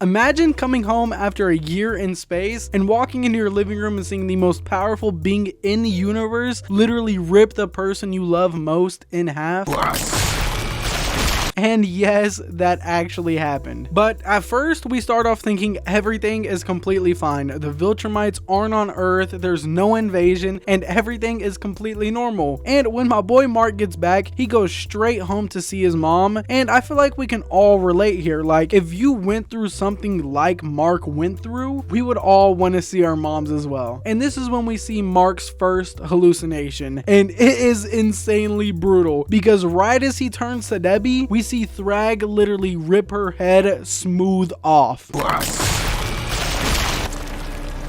Imagine coming home after a year in space and walking into your living room and seeing the most powerful being in the universe literally rip the person you love most in half. And yes, that actually happened. But at first, we start off thinking everything is completely fine. The viltrumites aren't on Earth, there's no invasion, and everything is completely normal. And when my boy Mark gets back, he goes straight home to see his mom. And I feel like we can all relate here. Like, if you went through something like Mark went through, we would all want to see our moms as well. And this is when we see Mark's first hallucination. And it is insanely brutal, because right as he turns to Debbie, we see Thrag literally rip her head smooth off.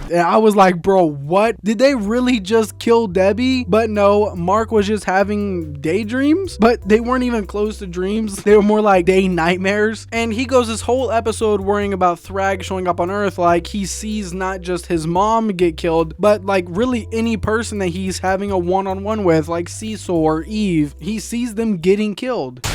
And I was like, bro, what? Did they really just kill Debbie? But no, Mark was just having daydreams, but they weren't even close to dreams. They were more like day nightmares. And he goes this whole episode worrying about Thrag showing up on Earth, like he sees not just his mom get killed, but like really any person that he's having a one-on-one with, like Cecil or Eve. He sees them getting killed.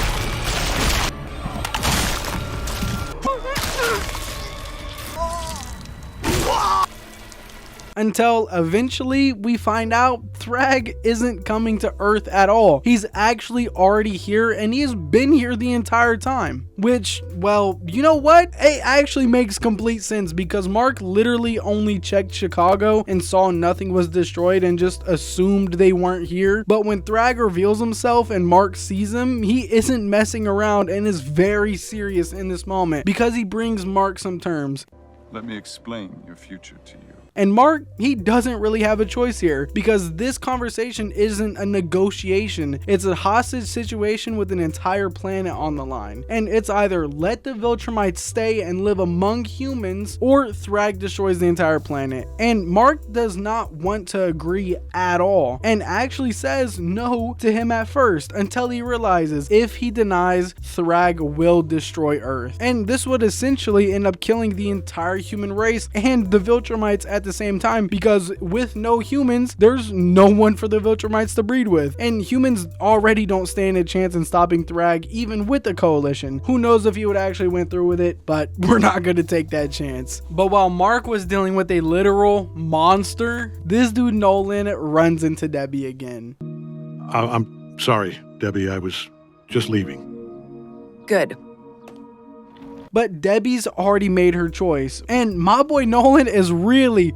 Until eventually we find out Thrag isn't coming to Earth at all. He's actually already here, and he's been here the entire time. Which, well, you know what? It actually makes complete sense, because Mark literally only checked Chicago and saw nothing was destroyed and just assumed they weren't here. But when Thrag reveals himself and Mark sees him, he isn't messing around and is very serious in this moment, because he brings Mark some terms. Let me explain your future to you. And Mark, he doesn't really have a choice here, because this conversation isn't a negotiation. It's a hostage situation with an entire planet on the line. And it's either let the viltrumites stay and live among humans, or Thrag destroys the entire planet. And Mark does not want to agree at all, and actually says no to him at first, until he realizes if he denies, Thrag will destroy Earth. And this would essentially end up killing the entire human race and the viltrumites at the same time, because with no humans, there's no one for the viltrumites to breed with, and humans already don't stand a chance in stopping Thrag even with the coalition. Who knows if he would actually went through with it, but we're not going to take that chance. But while Mark was dealing with a literal monster, this dude Nolan runs into Debbie again. I'm sorry, Debbie, I was just leaving. Good. But Debbie's already made her choice, and my boy Nolan is really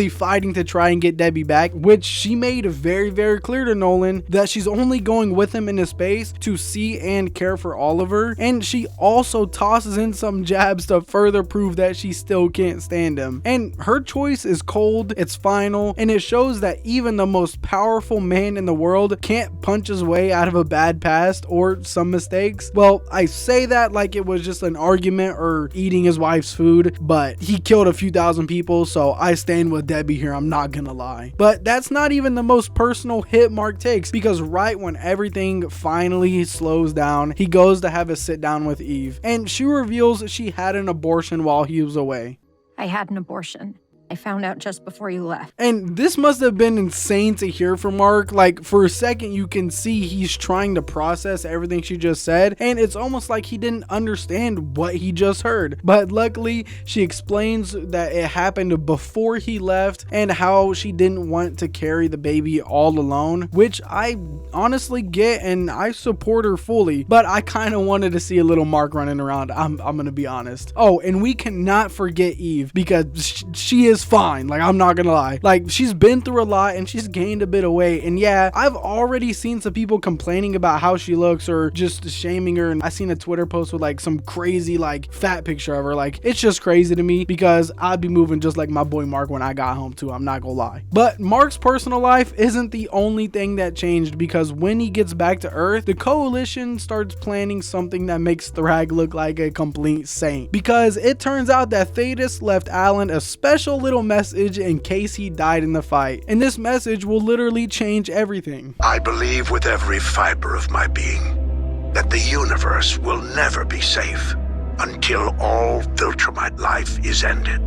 fighting to try and get Debbie back, which she made very clear to Nolan that she's only going with him into space to see and care for Oliver. And she also tosses in some jabs to further prove that she still can't stand him. And her choice is cold, it's final, and it shows that even the most powerful man in the world can't punch his way out of a bad past or some mistakes. Well, I say that like it was just an argument or eating his wife's food, but he killed a few thousand people, so I stand with Debbie here, I'm not gonna lie. But that's not even the most personal hit Mark takes, because right when everything finally slows down, he goes to have a sit down with Eve, and she reveals she had an abortion while he was away. I had an abortion. I found out just before you left. And this must have been insane to hear from Mark. Like, for a second you can see he's trying to process everything she just said, and it's almost like he didn't understand what he just heard. But luckily she explains that it happened before he left, and how she didn't want to carry the baby all alone, which I honestly get, and I support her fully. But I kind of wanted to see a little Mark running around, I'm gonna be honest. Oh, and we cannot forget Eve, because she is fine. Like, I'm not gonna lie, like, she's been through a lot and she's gained a bit of weight. And yeah, I've already seen some people complaining about how she looks or just shaming her, and I seen a Twitter post with like some crazy like fat picture of her. Like, it's just crazy to me, because I'd be moving just like my boy Mark when I got home too, I'm not gonna lie. But Mark's personal life isn't the only thing that changed, because when he gets back to Earth, the coalition starts planning something that makes Thrag look like a complete saint, because it turns out that Thetis left Alan a special little message in case he died in the fight, and this message will literally change everything. I believe with every fiber of my being that the universe will never be safe until all viltrumite life is ended.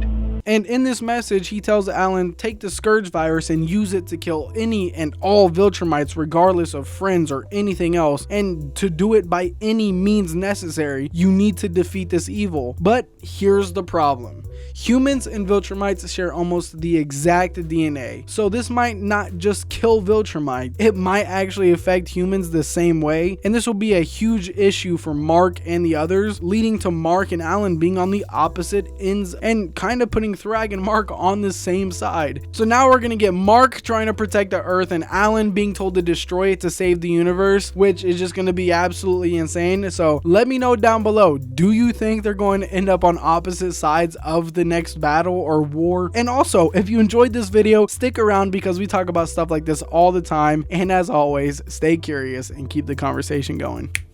And in this message, he tells Alan, take the Scourge virus and use it to kill any and all viltrumites regardless of friends or anything else, and to do it by any means necessary, you need to defeat this evil. But here's the problem. Humans and viltrumites share almost the exact DNA, so this might not just kill viltrumite, it might actually affect humans the same way, and this will be a huge issue for Mark and the others, leading to Mark and Alan being on the opposite ends and kind of putting Thrag and Mark on the same side. So now we're gonna get Mark trying to protect the Earth and Alan being told to destroy it to save the universe, which is just gonna be absolutely insane. So let me know down below, do you think they're going to end up on opposite sides of the next battle or war? And also, if you enjoyed this video, stick around because we talk about stuff like this all the time, and as always, stay curious and keep the conversation going.